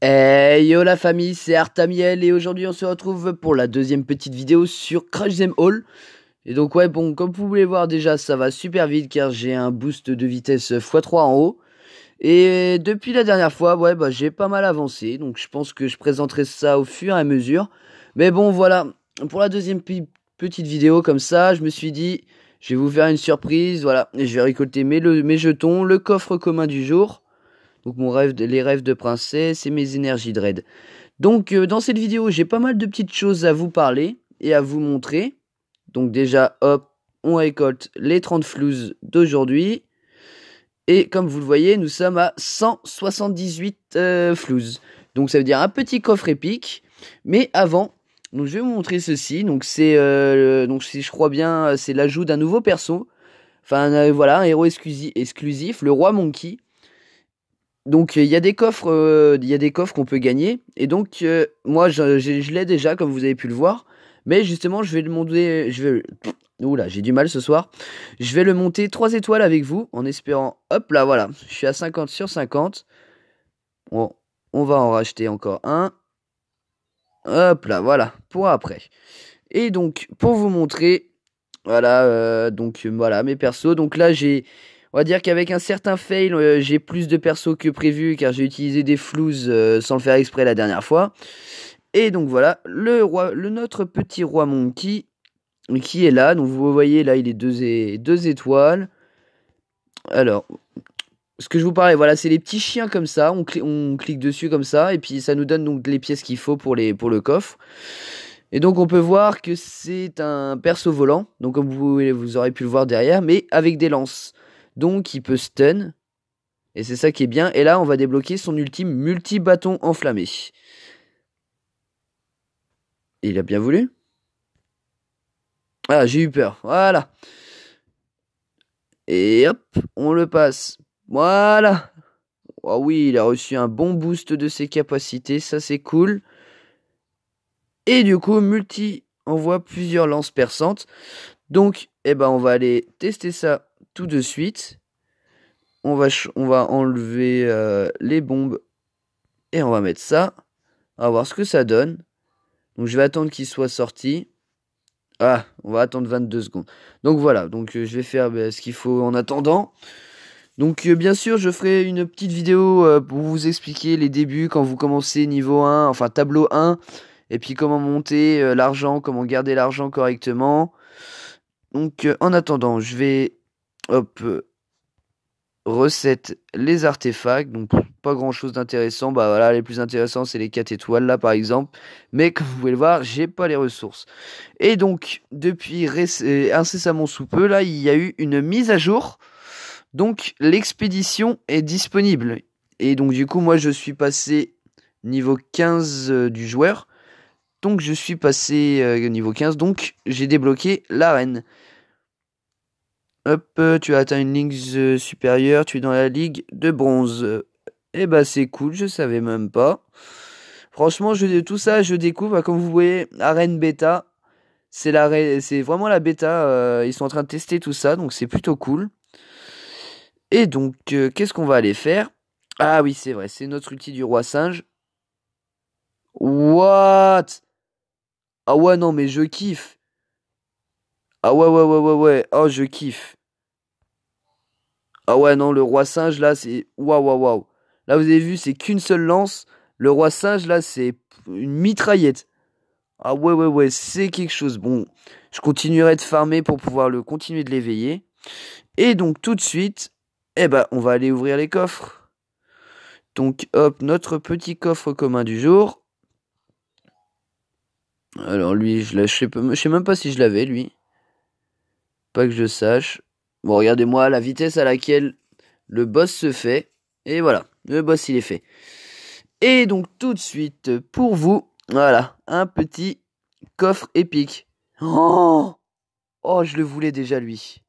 Hey yo la famille, c'est Artamiel et aujourd'hui on se retrouve pour la deuxième petite vidéo sur Crash Them All. Et donc ouais bon, comme vous pouvez voir déjà ça va super vite car j'ai un boost de vitesse x3 en haut. Et depuis la dernière fois ouais bah j'ai pas mal avancé, donc je pense que je présenterai ça au fur et à mesure. Mais bon voilà, pour la deuxième petite vidéo comme ça, je me suis dit je vais vous faire une surprise, voilà. Et je vais récolter mes jetons, le coffre commun du jour. Donc les rêves de princesse et mes énergies de raid. Donc dans cette vidéo, j'ai pas mal de petites choses à vous parler et à vous montrer. Donc déjà, hop, on récolte les 30 flouses d'aujourd'hui. Et comme vous le voyez, nous sommes à 178 flouses. Donc ça veut dire un petit coffre épique. Mais avant, donc je vais vous montrer ceci. Donc donc si je crois bien, c'est l'ajout d'un nouveau perso. Enfin voilà, un héros exclusif, le roi Monkey. Donc il y a des coffres qu'on peut gagner et donc moi je l'ai déjà comme vous avez pu le voir, mais justement je vais le monter, oula j'ai du mal ce soir, je vais le monter 3 étoiles avec vous en espérant, hop là voilà, je suis à 50 sur 50, bon, on va en racheter encore un, hop là voilà pour après, et donc pour vous montrer, voilà voilà mes persos, donc là on va dire qu'avec un certain fail, j'ai plus de persos que prévu car j'ai utilisé des flouses sans le faire exprès la dernière fois. Et donc voilà, notre petit roi Monkey qui est là. Donc vous voyez là, il est deux étoiles. Alors, ce que je vous parlais, voilà, c'est les petits chiens comme ça. On clique dessus comme ça et puis ça nous donne donc les pièces qu'il faut pour le coffre. Et donc on peut voir que c'est un perso volant. Donc comme vous aurez pu le voir derrière, mais avec des lances. Donc il peut stun. Et c'est ça qui est bien. Et là, on va débloquer son ultime multi-bâton enflammé. Et il a bien voulu. Ah, j'ai eu peur. Voilà. Et hop, on le passe. Voilà. Ah oui, il a reçu un bon boost de ses capacités. Ça, c'est cool. Et du coup, multi envoie plusieurs lances perçantes. Donc, eh ben, on va aller tester ça tout de suite. On va enlever les bombes. Et on va mettre ça. On va voir ce que ça donne. Donc je vais attendre qu'il soit sorti. Ah, on va attendre 22 secondes. Donc voilà, donc je vais faire ce qu'il faut en attendant. Donc bien sûr, je ferai une petite vidéo pour vous expliquer les débuts quand vous commencez niveau 1, enfin tableau 1, et puis comment monter l'argent, comment garder l'argent correctement. Donc en attendant, je vais hop recette les artefacts, donc pas grand chose d'intéressant, bah voilà, les plus intéressants c'est les 4 étoiles là par exemple, mais comme vous pouvez le voir, j'ai pas les ressources. Et donc, depuis incessamment sous peu, là, il y a eu une mise à jour, donc l'expédition est disponible. Et donc du coup, moi je suis passé niveau 15 du joueur, donc je suis passé niveau 15, donc j'ai débloqué l'arène. Hop, tu as atteint une ligne supérieure, tu es dans la ligue de bronze. Eh bah c'est cool, je savais même pas. Franchement, tout ça, je découvre, comme vous voyez, arène bêta. C'est vraiment la bêta. Ils sont en train de tester tout ça, donc c'est plutôt cool. Et donc, qu'est-ce qu'on va aller faire? Ah oui, c'est vrai, c'est notre outil du roi singe. What? Ah ouais, non, mais je kiffe. Ah ouais, ouais, ouais, ouais, ouais. Oh, je kiffe. Ah ouais, non, le roi singe, là, c'est... Waouh, waouh, waouh. Là, vous avez vu, c'est qu'une seule lance. Le roi singe, là, c'est une mitraillette. Ah ouais, ouais, ouais, c'est quelque chose. Bon, je continuerai de farmer pour pouvoir continuer de l'éveiller. Et donc, tout de suite, eh ben, on va aller ouvrir les coffres. Donc, hop, notre petit coffre commun du jour. Alors, lui, je sais même pas si je l'avais, lui. Pas que je sache. Bon, regardez-moi la vitesse à laquelle le boss se fait. Et voilà, le boss, il est fait. Et donc, tout de suite, pour vous, voilà, un petit coffre épique. Oh, oh, je le voulais déjà, lui.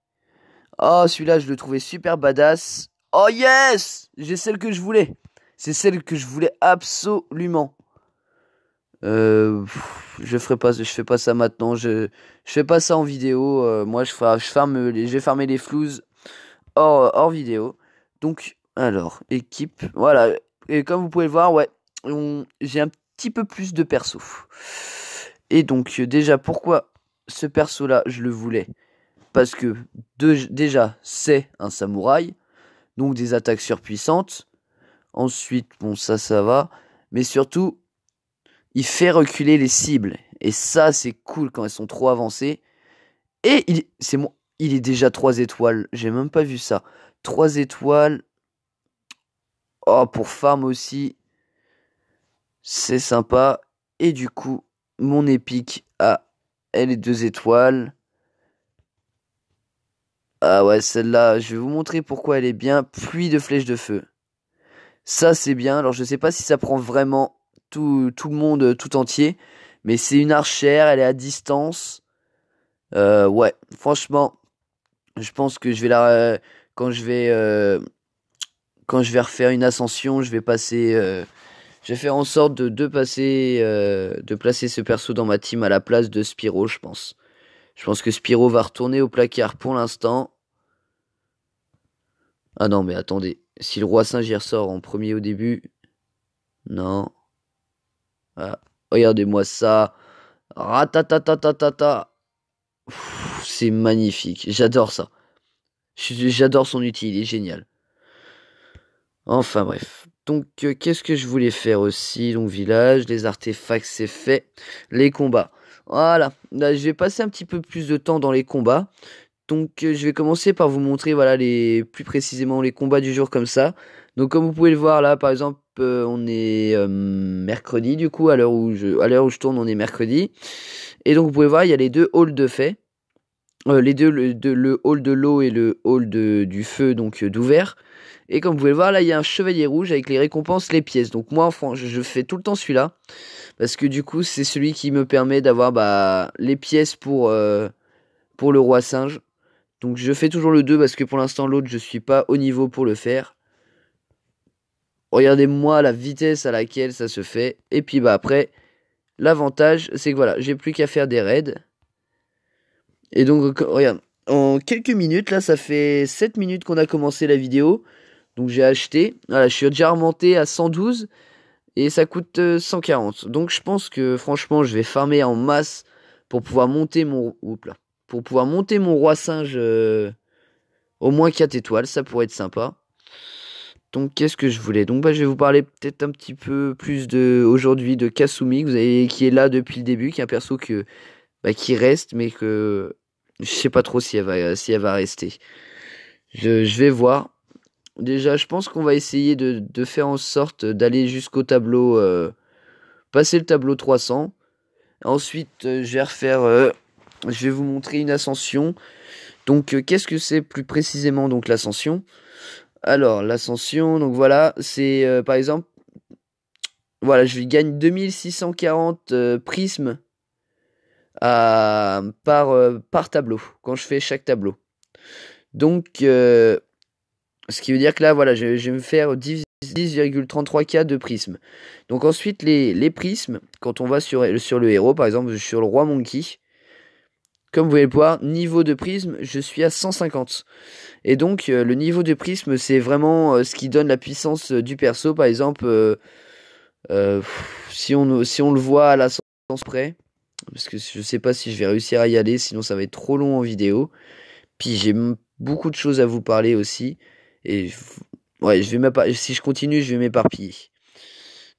Oh, celui-là, je le trouvais super badass. Oh yes! J'ai celle que je voulais. C'est celle que je voulais absolument. Je fais pas ça maintenant. Je fais pas ça en vidéo. Moi, je vais farmer les flouses hors vidéo. Donc, alors, équipe. Voilà. Et comme vous pouvez le voir, ouais. j'ai un petit peu plus de perso. Et donc déjà, pourquoi ce perso-là, je le voulais? Parce que déjà, c'est un samouraï, donc des attaques surpuissantes. Ensuite, bon, ça va. Mais surtout, il fait reculer les cibles. Et ça, c'est cool quand elles sont trop avancées. Et il est déjà 3 étoiles. J'ai même pas vu ça. 3 étoiles. Oh, pour farm aussi. C'est sympa. Et du coup, mon épique elle est 2 étoiles. Ah ouais, celle-là, je vais vous montrer pourquoi elle est bien. Pluie de flèches de feu. Ça, c'est bien. Alors, je sais pas si ça prend vraiment tout le monde tout entier. Mais c'est une archère, elle est à distance. Ouais, franchement, je pense que je vais quand quand je vais refaire une ascension, je vais faire en sorte de placer ce perso dans ma team à la place de Spyro, je pense. Je pense que Spyro va retourner au placard pour l'instant. Ah non, mais attendez. Si le roi singe y ressort en premier au début. Non. Ah, regardez-moi ça. Ratatatatata. C'est magnifique. J'adore ça. J'adore son outil, il est génial. Enfin bref. Donc qu'est-ce que je voulais faire aussi? Donc village, les artefacts c'est fait. Les combats. Voilà. Là, je vais passer un petit peu plus de temps dans les combats. Donc je vais commencer par vous montrer voilà plus précisément les combats du jour comme ça. Donc comme vous pouvez le voir là par exemple on est mercredi du coup à l'heure où je tourne on est mercredi. Et donc vous pouvez voir il y a les deux halls de fait. Les deux le hall de l'eau et le hall du feu donc d'ouvert. Et comme vous pouvez le voir là il y a un chevalier rouge avec les récompenses les pièces. Donc moi je fais tout le temps celui-là parce que du coup c'est celui qui me permet d'avoir les pièces pour le roi singe. Donc je fais toujours le 2 parce que pour l'instant l'autre je suis pas au niveau pour le faire. Regardez-moi la vitesse à laquelle ça se fait. Et puis après, l'avantage c'est que voilà, j'ai plus qu'à faire des raids. Et donc regarde, en quelques minutes, là ça fait 7 minutes qu'on a commencé la vidéo. Donc j'ai acheté, voilà, je suis déjà remonté à 112 et ça coûte 140. Donc je pense que franchement je vais farmer en masse pour pouvoir monter pour pouvoir monter mon roi singe au moins 4 étoiles, ça pourrait être sympa. Donc qu'est-ce que je voulais? Donc je vais vous parler peut-être un petit peu plus aujourd'hui de Kasumi, qui est là depuis le début, qui est un perso qui reste, mais que je sais pas trop si elle va rester. Je vais voir. Déjà, je pense qu'on va essayer de faire en sorte d'aller jusqu'au tableau, passer le tableau 300. Ensuite, je vais vous montrer une ascension. Donc, qu'est-ce que c'est plus précisément donc l'ascension? Alors, l'ascension, donc voilà, c'est par exemple, voilà, je gagne 2640 prismes par tableau, quand je fais chaque tableau. Donc, ce qui veut dire que là, voilà, je vais me faire 10,33K de prismes. Donc ensuite, les prismes, quand on va sur le héros, par exemple, sur le roi Monkey, comme vous pouvez le voir, niveau de prisme, je suis à 150. Et donc, le niveau de prisme, c'est vraiment ce qui donne la puissance du perso. Par exemple, si on le voit à la sens près, parce que je sais pas si je vais réussir à y aller, sinon ça va être trop long en vidéo. Puis j'ai beaucoup de choses à vous parler aussi. Et ouais, si je continue, je vais m'éparpiller.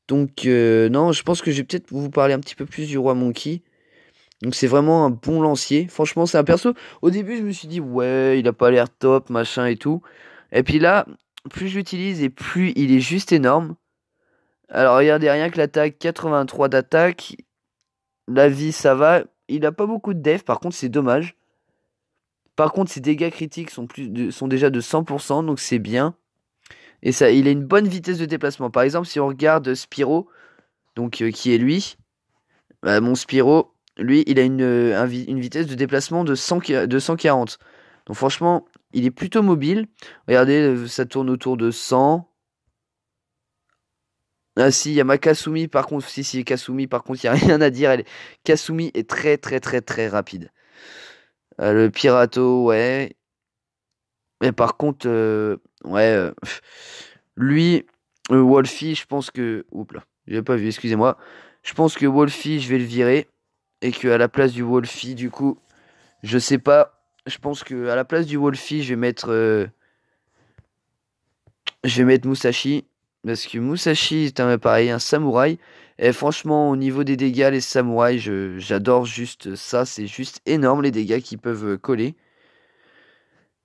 Donc, non, je pense que je vais peut-être vous parler un petit peu plus du roi Monkey. Donc c'est vraiment un bon lancier. Franchement, c'est un perso. Au début, je me suis dit, ouais, il a pas l'air top, machin et tout. Et puis là, plus je l'utilise et plus il est juste énorme. Alors regardez, rien que l'attaque, 83 d'attaque. La vie, ça va. Il a pas beaucoup de def, par contre, c'est dommage. Par contre, ses dégâts critiques sont déjà de 100%, donc c'est bien. Et ça, il a une bonne vitesse de déplacement. Par exemple, si on regarde Spyro, donc qui est lui, mon Spyro, lui, il a une vitesse de déplacement de 140. Donc franchement, il est plutôt mobile. Regardez, ça tourne autour de 100. Ah si, il y a ma Kasumi, par contre, si, Kasumi, par contre, il n'y a rien à dire. Kasumi est très très très très rapide. Le Pirato, ouais. Mais par contre, ouais, lui, Wolfie, je pense que... Oups là. J'ai pas vu, excusez-moi. Je pense que Wolfie, je vais le virer. Et que à la place du Wolfie, du coup, je sais pas. Je pense que à la place du Wolfie, je vais mettre Musashi. Parce que Musashi est pareil, un samouraï. Et franchement, au niveau des dégâts, les samouraïs, j'adore juste ça. C'est juste énorme les dégâts qu'ils peuvent coller.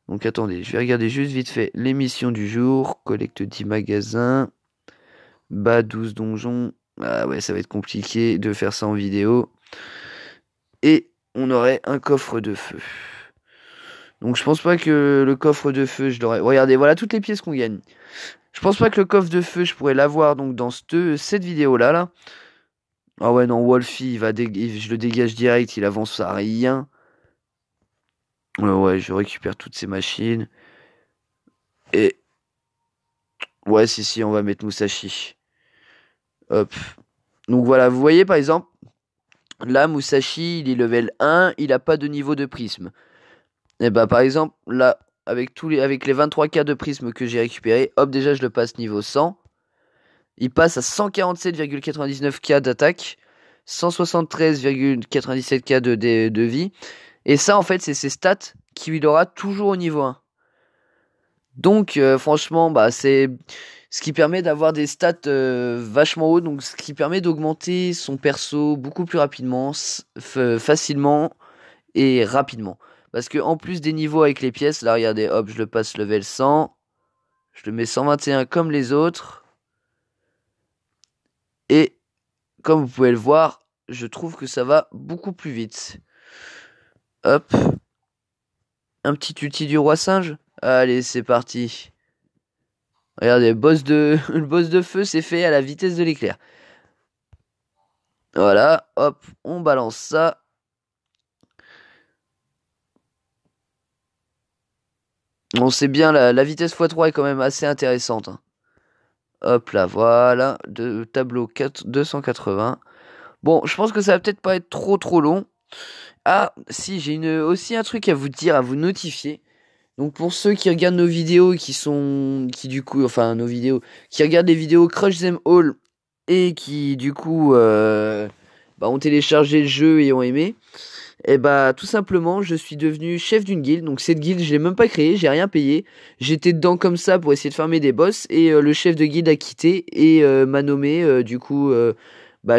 Donc attendez, je vais regarder juste vite fait l'émission du jour. Collecte 10 magasins. Bas 12 donjons. Ah ouais, ça va être compliqué de faire ça en vidéo. Et on aurait un coffre de feu. Donc je pense pas que le coffre de feu, je l'aurais. Regardez, voilà toutes les pièces qu'on gagne. Je pense pas que le coffre de feu, je pourrais l'avoir donc dans cette vidéo-là. Là. Ah ouais, non, Wolfie, je le dégage direct, il avance à rien. Ouais, je récupère toutes ces machines. Et ouais, si, on va mettre Musashi. Hop. Donc voilà, vous voyez par exemple, là, Musashi, il est level 1, il a pas de niveau de prisme. Et bah par exemple, là, avec les 23 k de prisme que j'ai récupéré, hop, déjà je le passe niveau 100. Il passe à 147,99 k d'attaque, 173,97 k de vie. Et ça, en fait, c'est ses stats qu'il aura toujours au niveau 1. Donc, franchement, bah, c'est ce qui permet d'avoir des stats vachement hauts. Donc, ce qui permet d'augmenter son perso beaucoup plus rapidement, facilement et rapidement. Parce que en plus des niveaux avec les pièces, là, regardez, hop, je le passe level 100. Je le mets 121 comme les autres. Et comme vous pouvez le voir, je trouve que ça va beaucoup plus vite. Hop. Un petit ulti du roi singe. Allez, c'est parti. Regardez, le boss de feu, c'est fait à la vitesse de l'éclair. Voilà, hop, on balance ça. On sait bien, la vitesse x3 est quand même assez intéressante. Hein. Hop là, voilà, tableau 280. Bon, je pense que ça va peut-être pas être trop long. Ah, si, j'ai aussi un truc à vous dire, à vous notifier. Donc pour ceux qui regardent nos vidéos, nos vidéos, qui regardent les vidéos Crush Them All et qui du coup ont téléchargé le jeu et ont aimé, et bah tout simplement je suis devenu chef d'une guilde. Donc cette guilde je l'ai même pas créée, j'ai rien payé. J'étais dedans comme ça pour essayer de farmer des boss et le chef de guilde a quitté et m'a nommé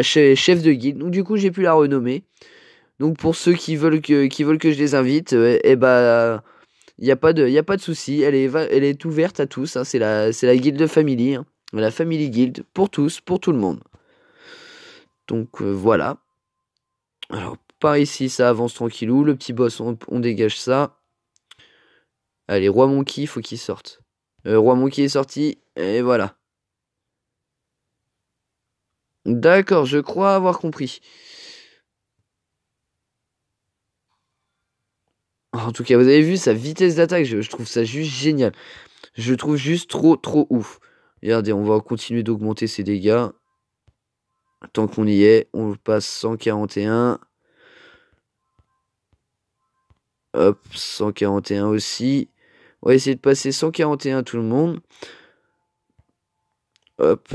chef de guilde. Donc du coup j'ai pu la renommer. Donc pour ceux qui veulent que je les invite, y a pas de souci, elle est ouverte à tous, hein, c'est la guilde family, hein, la family guild pour tous, pour tout le monde. Donc voilà. Alors par ici ça avance tranquillou, le petit boss on dégage ça. Allez, Roi Monkey, faut qu'il sorte. Roi Monkey est sorti et voilà. D'accord, je crois avoir compris. En tout cas, vous avez vu sa vitesse d'attaque, je trouve ça juste génial. Je le trouve juste trop ouf. Regardez, on va continuer d'augmenter ses dégâts. Tant qu'on y est, on passe 141. Hop, 141 aussi. On va essayer de passer 141 tout le monde. Hop.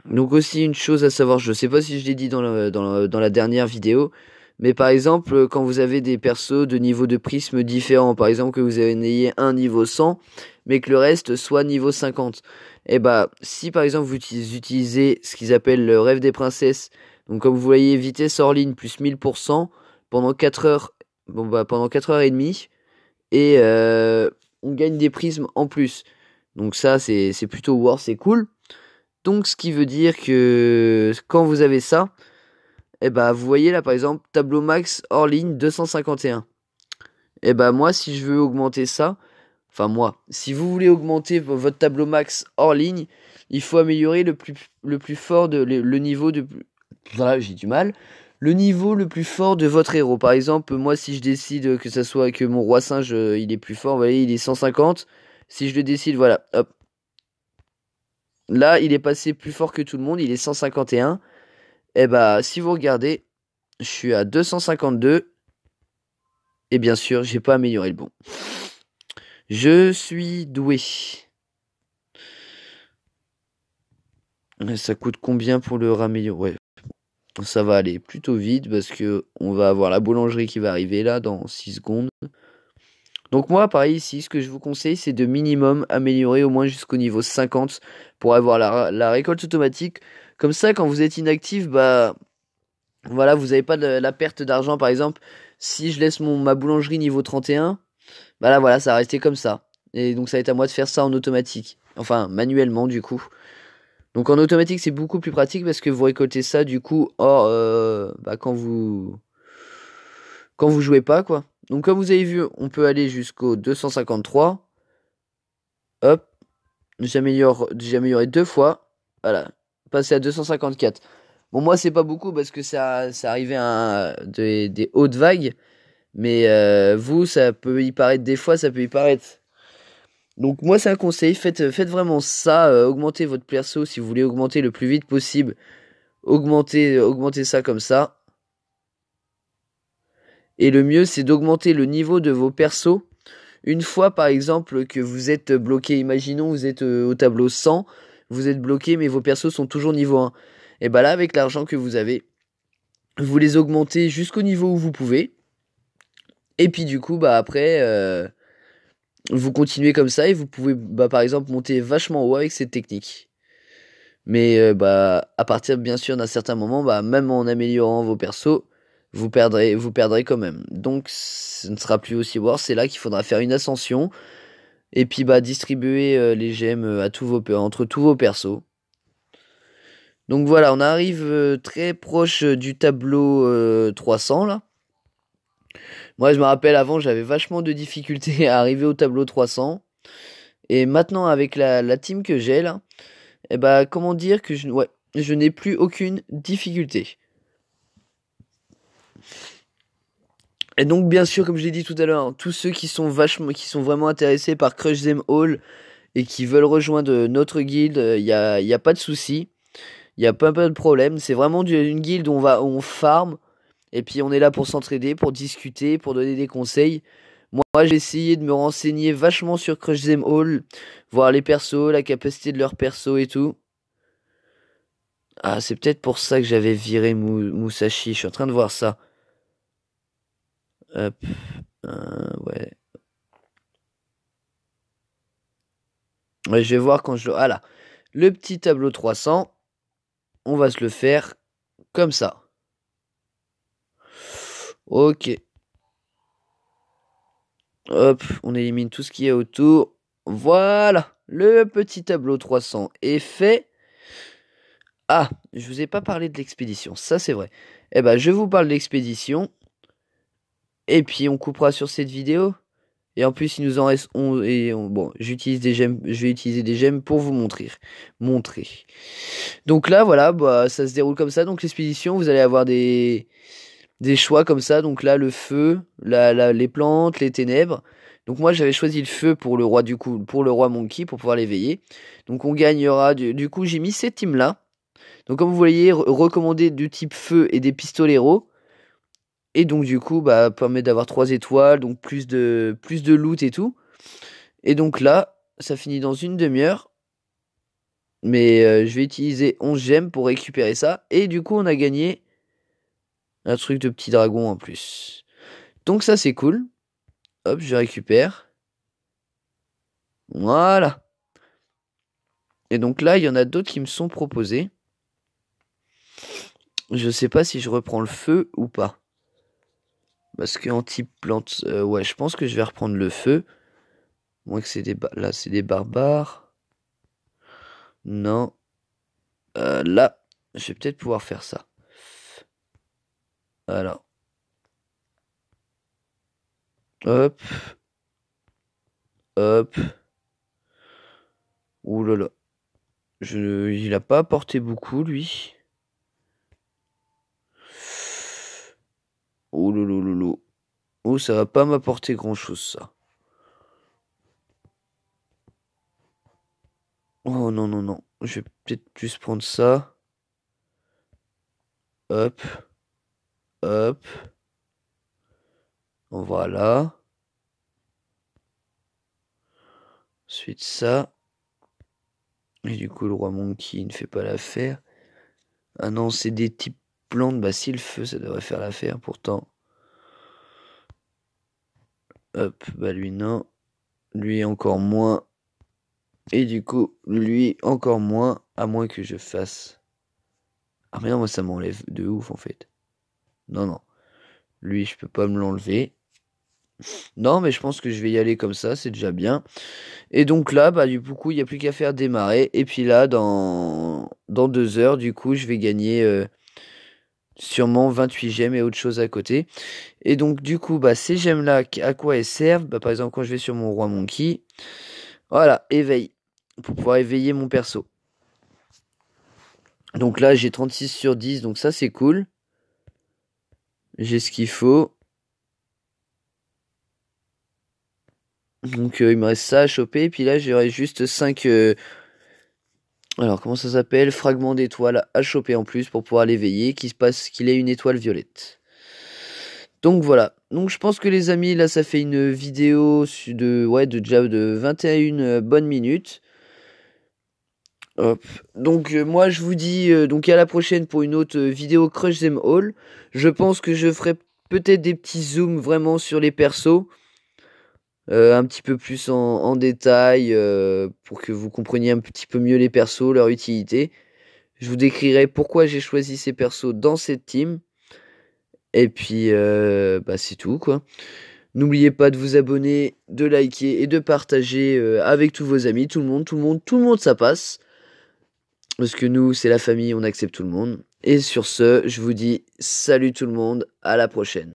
Donc aussi une chose à savoir, je sais pas si je l'ai dit dans la dernière vidéo, mais par exemple, quand vous avez des persos de niveau de prisme différents, par exemple que vous ayez un niveau 100, mais que le reste soit niveau 50, et bah si par exemple vous utilisez ce qu'ils appellent le rêve des princesses, donc comme vous voyez vitesse hors ligne plus 1000% pendant 4 heures, pendant 4 heures et demie, et on gagne des prismes en plus. Donc ça c'est plutôt war, c'est cool. Donc ce qui veut dire que quand vous avez ça, et bah vous voyez là par exemple tableau max hors ligne 251. Et bah moi si je veux augmenter ça, enfin moi, si vous voulez augmenter votre tableau max hors ligne, il faut améliorer le plus fort le niveau de voilà, j'ai du mal. Le niveau le plus fort de votre héros. Par exemple, moi si je décide que ça soit que mon roi singe il est plus fort, vous voyez, il est 150. Si je le décide, voilà, hop. Là, il est passé plus fort que tout le monde, il est 151. Et bah, si vous regardez, je suis à 252. Et bien sûr, j'ai pas amélioré le bon. Je suis doué. Et ça coûte combien pour le raméliorer? Ouais, ça va aller plutôt vite parce que on va avoir la boulangerie qui va arriver là dans 6 secondes. Donc moi, pareil ici, ce que je vous conseille, c'est de minimum améliorer au moins jusqu'au niveau 50 pour avoir la récolte automatique. Comme ça, quand vous êtes inactif, bah voilà, vous n'avez pas de la perte d'argent. Par exemple, si je laisse ma boulangerie niveau 31, bah là voilà, ça va rester comme ça. Et donc ça va être à moi de faire ça en automatique. Enfin, manuellement du coup. Donc en automatique, c'est beaucoup plus pratique parce que vous récoltez ça du coup hors bah, quand vous jouez pas quoi. Donc comme vous avez vu, on peut aller jusqu'au 253. Hop, j'ai amélioré deux fois. Voilà, passer à 254. Bon moi c'est pas beaucoup parce que ça arrivait à des hautes vagues, mais vous ça peut y paraître des fois, ça peut y paraître. Donc moi c'est un conseil, faites vraiment ça, augmentez votre perso si vous voulez augmenter le plus vite possible. Augmentez ça comme ça. Et le mieux, c'est d'augmenter le niveau de vos persos. Une fois, par exemple, que vous êtes bloqué, imaginons, vous êtes au tableau 100, vous êtes bloqué, mais vos persos sont toujours niveau 1. Et bah là, avec l'argent que vous avez, vous les augmentez jusqu'au niveau où vous pouvez. Et puis du coup, bah après, vous continuez comme ça et vous pouvez, bah par exemple, monter vachement haut avec cette technique. Mais bah à partir bien sûr d'un certain moment, bah même en améliorant vos persos, vous perdrez quand même. Donc ce ne sera plus aussi war, c'est là qu'il faudra faire une ascension et puis bah distribuer les gemmes à entre tous vos persos. Donc voilà, on arrive très proche du tableau 300 là. Moi je me rappelle avant, j'avais vachement de difficultés à arriver au tableau 300 et maintenant avec la team que j'ai là, et bah comment dire que ouais, je n'ai plus aucune difficulté. Et donc, bien sûr, comme je l'ai dit tout à l'heure, hein, tous ceux qui sont vraiment intéressés par Crush Them All et qui veulent rejoindre notre guilde, y a pas de souci. Il y a pas de problème. C'est vraiment une guilde où où on farm. Et puis, on est là pour s'entraider, pour discuter, pour donner des conseils. Moi, j'ai essayé de me renseigner vachement sur Crush Them All, voir les persos, la capacité de leurs persos et tout. Ah, c'est peut-être pour ça que j'avais viré Musashi. Je suis en train de voir ça. Hop. Ouais. Ouais, je vais voir quand je... Ah là. Le petit tableau 300, on va se le faire comme ça. Ok. Hop, on élimine tout ce qu'il y a autour. Voilà. Le petit tableau 300 est fait. Ah, je vous ai pas parlé de l'expédition. Ça, c'est vrai. Eh ben, je vous parle de l'expédition. Et puis, on coupera sur cette vidéo. Et en plus, il nous en reste... bon, j'utilise des gemmes. Je vais utiliser des gemmes pour vous montrer. Donc là, voilà, bah, ça se déroule comme ça. Donc l'expédition, vous allez avoir des choix comme ça. Donc là, le feu, les plantes, les ténèbres. Donc moi, j'avais choisi le feu pour le roi du coup, pour le roi Monkey, pour pouvoir l'éveiller. Donc on gagnera. Du coup, j'ai mis cette team là. Donc comme vous voyez, recommandé du type feu et des pistoleros. Et donc du coup, bah permet d'avoir 3 étoiles, donc plus de loot et tout. Et donc là, ça finit dans une demi-heure. Mais je vais utiliser 11 gemmes pour récupérer ça. Et du coup, on a gagné un truc de petit dragon en plus. Donc ça, c'est cool. Hop, je récupère. Voilà. Et donc là, il y en a d'autres qui me sont proposés. Je sais pas si je reprends le feu ou pas. Parce que en type plante, ouais, je pense que je vais reprendre le feu. Moi que c'est là, c'est des barbares. Non. Là, je vais peut-être pouvoir faire ça. Alors. Hop. Hop. Ouh là là. Il a pas apporté beaucoup, lui. Oh lolo. Oh, ça va pas m'apporter grand-chose, ça. Oh non, non, non. Je vais peut-être plus prendre ça. Hop. Hop. Voilà. Ensuite ça. Et du coup, le roi monkey ne fait pas l'affaire. Ah non, c'est des types plantes. Bah si, le feu, ça devrait faire l'affaire pourtant. Hop, bah lui non. Lui encore moins. Et du coup, lui encore moins. À moins que je fasse... Ah mais non, moi ça m'enlève de ouf en fait. Non, non. Lui, je peux pas me l'enlever. Non, mais je pense que je vais y aller comme ça, c'est déjà bien. Et donc là, bah du coup, il n'y a plus qu'à faire démarrer. Et puis là, dans 2 heures, du coup, je vais gagner sûrement 28 gemmes et autre chose à côté. Et donc du coup, bah ces gemmes-là, à quoi elles servent? Bah par exemple, quand je vais sur mon roi monkey, voilà, éveil. Pour pouvoir éveiller mon perso. Donc là, j'ai 36 sur 10, donc ça c'est cool. J'ai ce qu'il faut. Donc il me reste ça à choper. Et puis là, j'aurai juste 5... alors comment ça s'appelle? Fragments d'étoiles à choper en plus pour pouvoir l'éveiller. Qu'il ait une étoile violette. Donc voilà. Donc je pense que les amis, là ça fait une vidéo de 21 bonnes minutes. Hop. Donc moi je vous dis donc à la prochaine pour une autre vidéo Crush Them All. Je pense que je ferai peut-être des petits zooms vraiment sur les persos. Un petit peu plus en détail pour que vous compreniez un petit peu mieux les persos, leur utilité. Je vous décrirai pourquoi j'ai choisi ces persos dans cette team. Et puis bah c'est tout quoi. N'oubliez pas de vous abonner, de liker et de partager avec tous vos amis, tout le monde ça passe. Parce que nous, c'est la famille, on accepte tout le monde. Et sur ce, je vous dis salut tout le monde, à la prochaine.